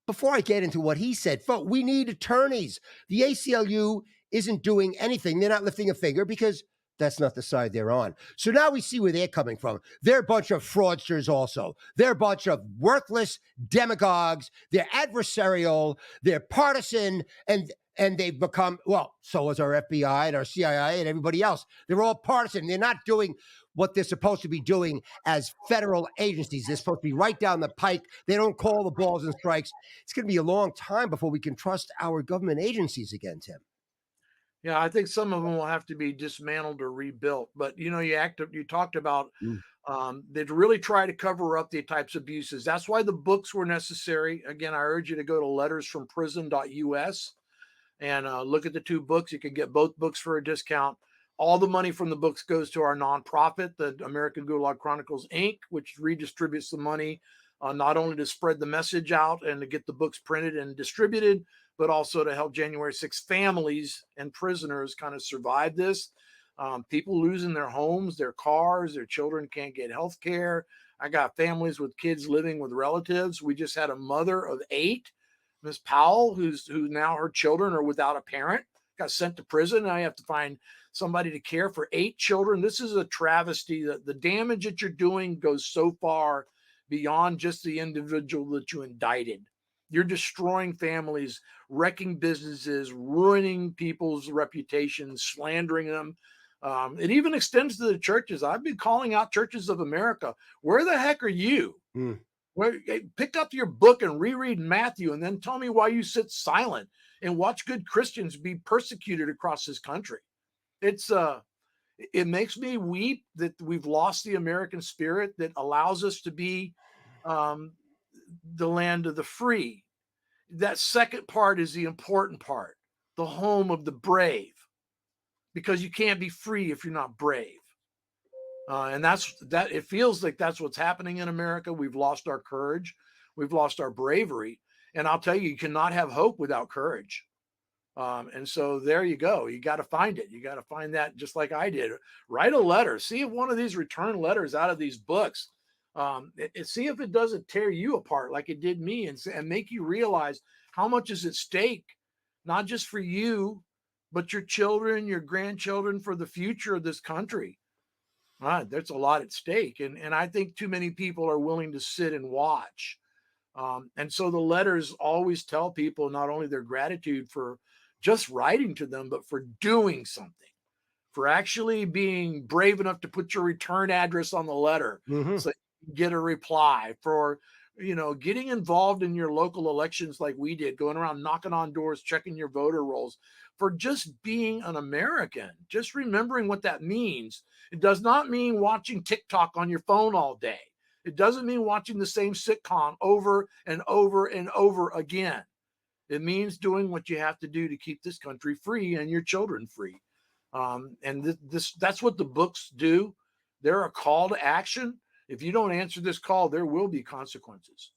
A: before I get into what he said, folks, we need attorneys. The ACLU isn't doing anything. They're not lifting a finger because That's not the side they're on. So now we see where they're coming from. They're a bunch of fraudsters, also. They're a bunch of worthless demagogues. They're adversarial. They're partisan, and they've become, well, so is our FBI and our CIA and everybody else. They're all partisan. They're not doing what they're supposed to be doing as federal agencies. They're supposed to be right down the pike. They don't call the balls and strikes. It's going to be a long time before we can trust our government agencies again, Tim.
B: Yeah, I think some of them will have to be dismantled or rebuilt. But you talked about
A: Mm.
B: they'd really try to cover up the types of abuses. That's why the books were necessary. Again, I urge you to go to lettersfromprison.us and look at the two books. You can get both books for a discount. All the money from the books goes to our nonprofit, the American Gulag Chronicles Inc., which redistributes the money not only to spread the message out and to get the books printed and distributed, but also to help January 6 families and prisoners kind of survive this. People losing their homes, their cars, their children can't get health care. I got families with kids living with relatives. We just had a mother of 8, Miss Powell, who now her children are without a parent, got sent to prison. Now you have to find somebody to care for 8 children. This is a travesty. The damage that you're doing goes so far beyond just the individual that you indicted. You're destroying families, wrecking businesses, ruining people's reputations, slandering them. It even extends to the churches. I've been calling out churches of America. Where the heck are you?
A: Mm.
B: Pick up your book and reread Matthew, and then tell me why you sit silent and watch good Christians be persecuted across this country. It's it makes me weep that we've lost the American spirit that allows us to be um, the land of the free. That second part is the important part, the home of the brave, because you can't be free if you're not brave. And that it feels like that's what's happening in America. We've lost our courage, we've lost our bravery, and I'll tell you, you cannot have hope without courage. And so there you go. You got to find it. You got to find that, just like I did. Write a letter. See if one of these return letters out of these books. See if it doesn't tear you apart like it did me, and make you realize how much is at stake, not just for you, but your children, your grandchildren, for the future of this country. There's a lot at stake, and I think too many people are willing to sit and watch. And so the letters always tell people not only their gratitude for just writing to them, but for doing something, for actually being brave enough to put your return address on the letter
A: Hmm.
B: so you can get a reply, for getting involved in your local elections like we did, going around knocking on doors, checking your voter rolls, for just being an American, just remembering what that means. It does not mean watching TikTok on your phone all day. It doesn't mean watching the same sitcom over and over and over again. It means doing what you have to do to keep this country free and your children free. And that's what the books do. They're a call to action. If you don't answer this call, there will be consequences.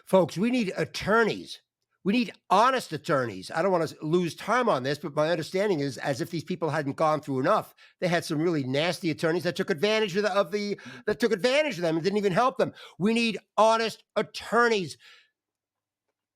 A: Folks, we need attorneys. We need honest attorneys. I don't want to lose time on this, but my understanding is, as if these people hadn't gone through enough, they had some really nasty attorneys that took advantage that took advantage of them and didn't even help them. We need honest attorneys.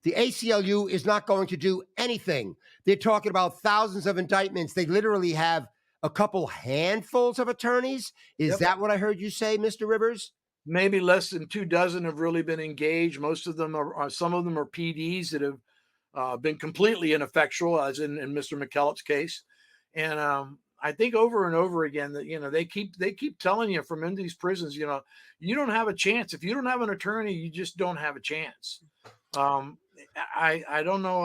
A: The ACLU is not going to do anything. They're talking about thousands of indictments. They literally have a couple handfuls of attorneys. Is
B: Yep.
A: that what I heard you say, Mr. Rivers?
B: Maybe less than 2 dozen have really been engaged. Most of them some of them are PDs that have been completely ineffectual, as in Mr. McKellep's case. And I think over and over again that they keep telling you from in these prisons, you don't have a chance if you don't have an attorney. You just don't have a chance. Um, I don't know.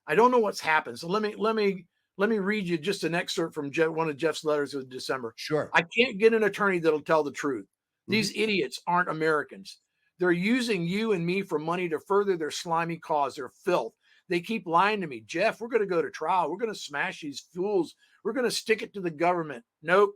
B: I don't know what's happened. So let me read you just an excerpt from one of Jeff's letters of December.
A: Sure.
B: I can't get an attorney that'll tell the truth.
A: Mhm.
B: These idiots aren't Americans. They're using you and me for money to further their slimy cause, their filth. They keep lying to me. Jeff, we're going to go to trial. We're going to smash these fools. We're going to stick it to the government. Nope.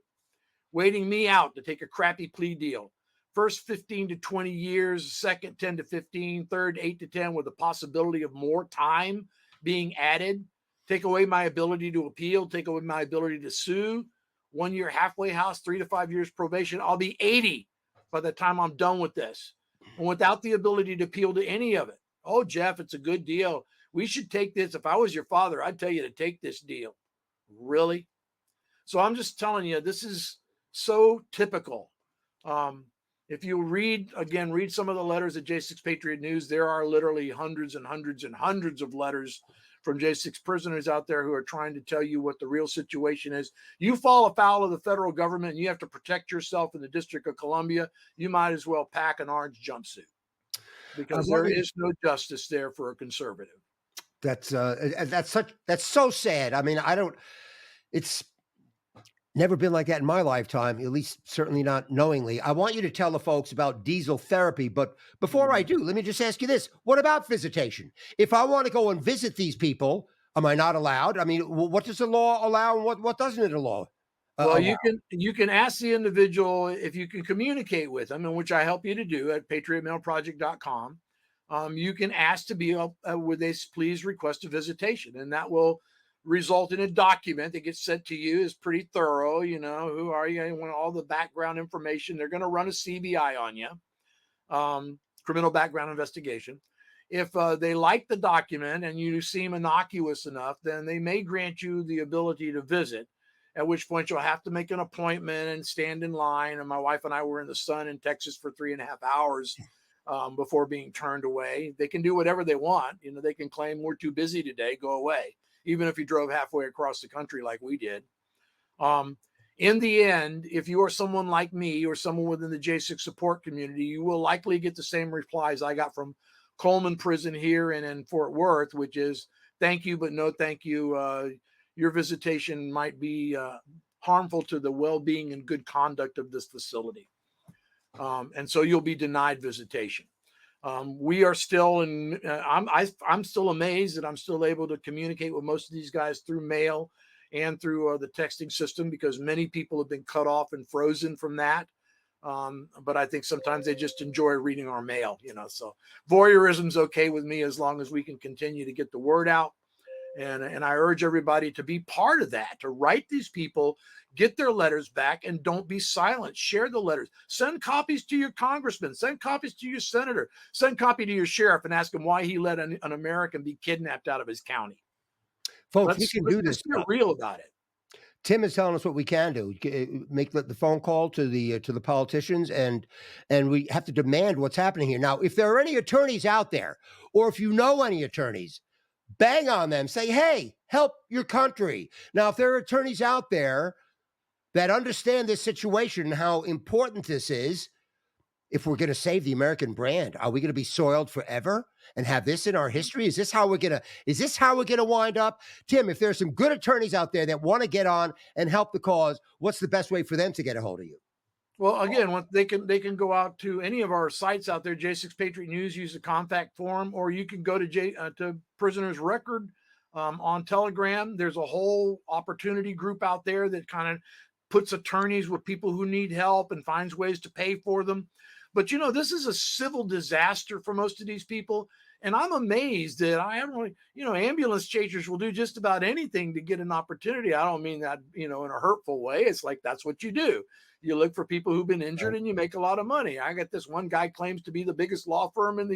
B: Waiting me out to take a crappy plea deal. First 15 to 20 years, second 10 to 15, third 8 to 10, with the possibility of more time being added. Take away my ability to appeal, take away my ability to sue. 1 year halfway house, 3 to 5 years probation. I'll be 80 by the time I'm done with this, and without the ability to appeal to any of it. Oh, Jeff, it's a good deal. We should take this. If I was your father, I'd tell you to take this deal. Really? So I'm just telling you, this is so typical. Um, if you read some of the letters at J6 Patriot News, there are literally hundreds and hundreds and hundreds of letters from J6 prisoners out there who are trying to tell you what the real situation is. You fall afoul of the federal government and you have to protect yourself in the District of Columbia, you might as well pack an orange jumpsuit
A: I
B: because
A: want
B: there
A: you to
B: is no justice there for a conservative.
A: that's so sad. I mean, I don't it's never been like that in my lifetime, at least certainly not knowingly. I want you to tell the folks about diesel therapy, but before I
B: Mhm.
A: do, let me just ask you this. What about visitation? If I want to go and visit these people, am I not allowed? I mean, what does the law allow and what doesn't it
B: Well,
A: allow?
B: you can ask the individual if you can communicate with them, and which I help you to do at patriotmailproject.com. You can ask to be would they please request a visitation, and that will result in a document that gets sent to you. Is pretty thorough. You know, who are you? You want all the background information. They're going to run a CBI on you, criminal background investigation. If they like the document and you seem innocuous enough, then they may grant you the ability to visit, at which point you'll have to make an appointment and stand in line. And my wife and I were in the sun in Texas for 3.5 hours before being turned away. They can do whatever they want. You know, they can claim we're too busy today, go away, even if you drove halfway across the country like we did. Um, in the end, if you are someone like me or someone within the J6 support community, you will likely get the same replies I got from Coleman Prison here and in Fort Worth, which is thank you, but no thank you. Your visitation might be harmful to the well being and good conduct of this facility. And so you'll be denied visitation. We are still in. I'm still amazed that I'm still able to communicate with most of these guys through mail and through the texting system because many people have been cut off and frozen from that. But I think sometimes they just enjoy reading our mail, you know. So voyeurism's okay with me as long as we can continue to get the word out. And I urge everybody to be part of that, to write these people, get their letters back, and don't be silent. Share the letters. Send copies to your congressman. Send copies to your senator. Send copy to your sheriff and ask him why he let an American be kidnapped out of his county.
A: Folks, we
B: Let's
A: can do
B: just
A: this.
B: get real about it.
A: Tim is telling us what we can do. Make the phone call to the politicians, and we have to demand what's happening here. Now, if there are any attorneys out there, or if you know any attorneys, bang on them. Say, hey, help your country. Now, if there are attorneys out there that understand this situation and how important this is, if we're going to save the American brand, are we going to be soiled forever and have this in our history? Is this how we're going to wind up? Tim, if there's some good attorneys out there that want to get on and help the cause, what's the best way for them to get a hold of you?
B: Well, again, they can go out to any of our sites out there, J6 Patriot News, use the contact form, or you can go to Prisoners Record on Telegram. There's a whole opportunity group out there that kind of puts attorneys with people who need help and finds ways to pay for them. But you know, this is a civil disaster for most of these people. And I'm amazed that I haven't really, you know, ambulance chasers will do just about anything to get an opportunity. I don't mean that, you know, in a hurtful way. It's like that's what you do. You look for people who've been injured and you make a lot of money. I got this one guy claims to be the biggest law firm in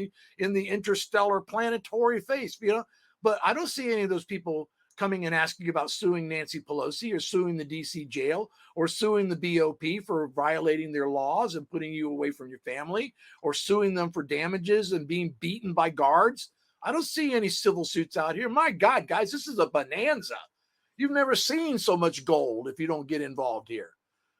B: the interstellar planetary face, you know, but I don't see any of those people coming and asking about suing Nancy Pelosi or suing the DC jail or suing the BOP for violating their laws and putting you away from your family or suing them for damages and being beaten by guards. I don't see any civil suits out here. My God, guys, this is a bonanza. You've never seen so much gold if you don't get involved here.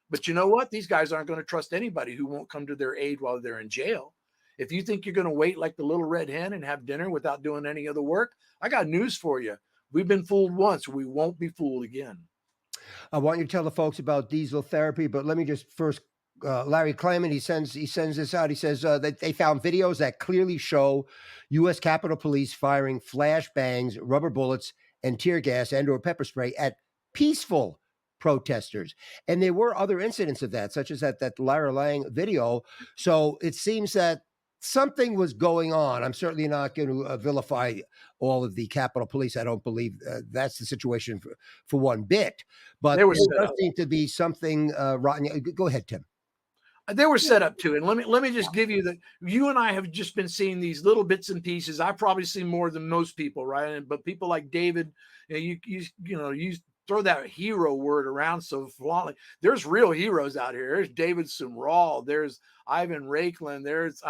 B: But you know what? These guys aren't going to trust anybody who won't come to their aid while they're in jail. If you think you're going to wait like the little red hen and have dinner without doing any other work, I got news for you. We've been fooled once. We won't be fooled again.
A: I want you to tell the folks about diesel therapy, but let me just first. Larry Klayman, he sends this out. He says that they found videos that clearly show U.S. Capitol Police firing flash bangs, rubber bullets, and tear gas and/or pepper spray at peaceful protesters. And there were other incidents of that, such as that Lara Lang video. So it seems that something was going on. I'm certainly not going to vilify all of the Capitol Police. I don't believe that's the situation for one bit. But
B: They were
A: there
B: set
A: does
B: up.
A: seem to be something rotten. Go ahead, Tim.
B: They were set up too. And let me just give you the you and I have just been seeing these little bits and pieces. I've probably seen more than most people, right? But people like David, you know, you throw that hero word around so flauntingly. There's real heroes out here. There's David Sumrall. There's Ivan Raikkonen. There's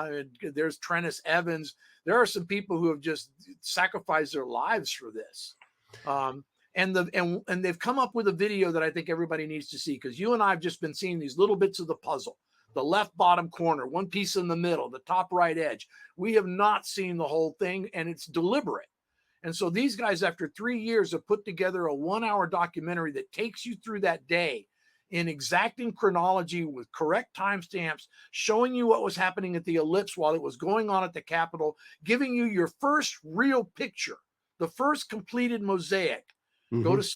B: Trennis Evans. There are some people who have just sacrificed their lives for this. Um, and they've come up with a video that I think everybody needs to see, because you and I have just been seeing these little bits of the puzzle. The left bottom corner, one piece in the middle, the top right edge. We have not seen the whole thing, and it's deliberate. And so these guys, after 3 years, have put together a 1 hour documentary that takes you through that day in exacting chronology with correct timestamps, showing you what was happening at the ellipse while it was going on at the Capitol, giving you your first real picture, the first completed mosaic. Go to
A: Mhm.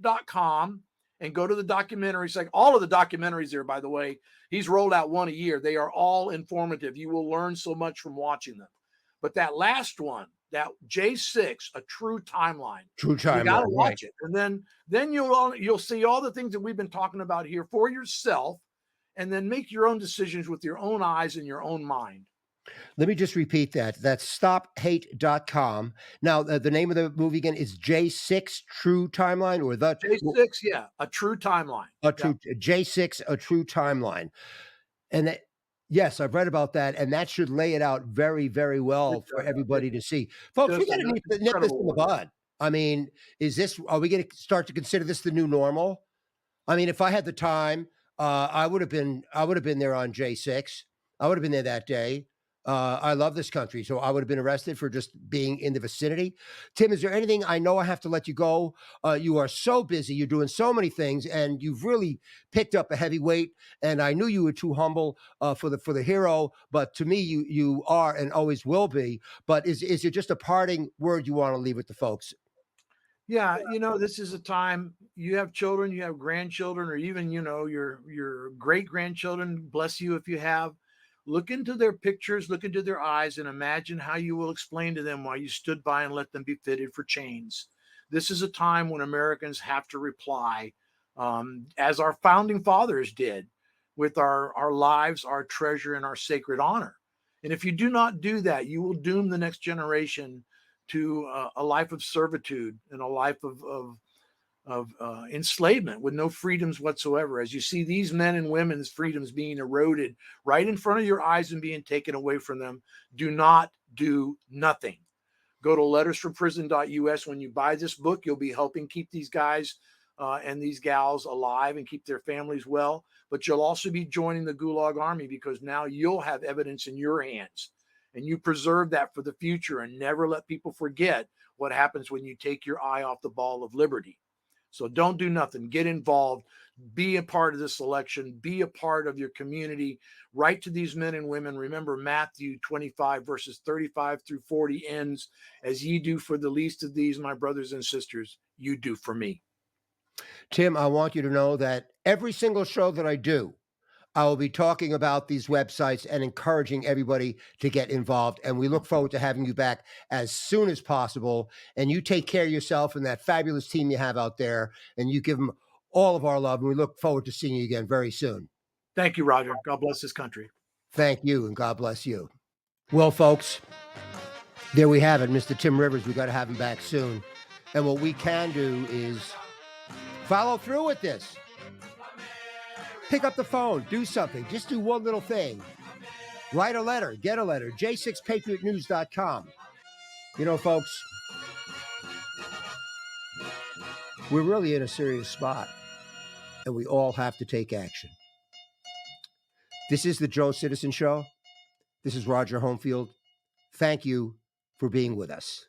B: stophate.com and go to the documentaries. Like all of the documentaries there, by the way, he's rolled out one a year. They are all informative. You will learn so much from watching them. But that last one, that J6, a true timeline,
A: True
B: you got to
A: timeline, right.
B: watch it, and then you'll see all the things that we've been talking about here for yourself, and then make your own decisions with your own eyes and your own mind.
A: Let me just repeat that. That's stophate.com. Now, the name of the movie again is J6 True Timeline, or the
B: J6, yeah, a true timeline.
A: a
B: Yeah,
A: true J6 A True Timeline. And that, yes, I've read about that, and that should lay it out very, very
B: it
A: well for
B: does. It's
A: everybody to see. Folks, we
B: just
A: got
B: an
A: to nip this
B: incredible
A: in the
B: work.
A: bud. I mean, are we going to start to consider this the new normal? I mean, if I had the time, I would have been there on J6. I would have been there that day. I love this country, so I would have been arrested for just being in the vicinity. Tim, is there anything? I know I have to let you go. You are so busy. You're doing so many things, and you've really picked up a heavy weight. And I knew you were too humble for the hero, but to me, you are and always will be. But is there just a parting word you want to leave with the folks?
B: Yeah, this is a time you have children, you have grandchildren, or even, your great grandchildren, bless you if you have. Look into their pictures, look into their eyes, and imagine how you will explain to them why you stood by and let them be fitted for chains. This is a time when Americans have to reply, as our founding fathers did, with our lives, our treasure, and our sacred honor. And if you do not do that, you will doom the next generation to a life of servitude and a life of enslavement with no freedoms whatsoever. As you see these men and women's freedoms being eroded right in front of your eyes and being taken away from them, do not do nothing. Go to lettersfromprison.us. When you buy this book, you'll be helping keep these guys and these gals alive and keep their families well. But you'll also be joining the Gulag Army, because now you'll have evidence in your hands, and you preserve that for the future and never let people forget what happens when you take your eye off the ball of liberty. So don't do nothing. Get involved. Be a part of this election. Be a part of your community. Write to these men and women. Remember, Matthew 25, verses 35 through 40 ends, as ye do for the least of these, my brothers and sisters, you do for me.
A: Tim, I want you to know that every single show that I do, I will be talking about these websites and encouraging everybody to get involved. And we look forward to having you back as soon as possible. And you take care of yourself and that fabulous team you have out there. And you give them all of our love. And we look forward to seeing you again very soon.
B: Thank you, Roger. God bless this country.
A: Thank you, and God bless you. Well, folks, there we have it. Mr. Tim Rivers, we got to have him back soon. And what we can do is follow through with this. Pick up the phone, do something. Just do one little thing. Write a letter, get a letter, j6patriotnews.com. You know, folks, we're really in a serious spot, and we all have to take action. This is the Joe Citizen Show. This is Roger Homefield. Thank you for being with us.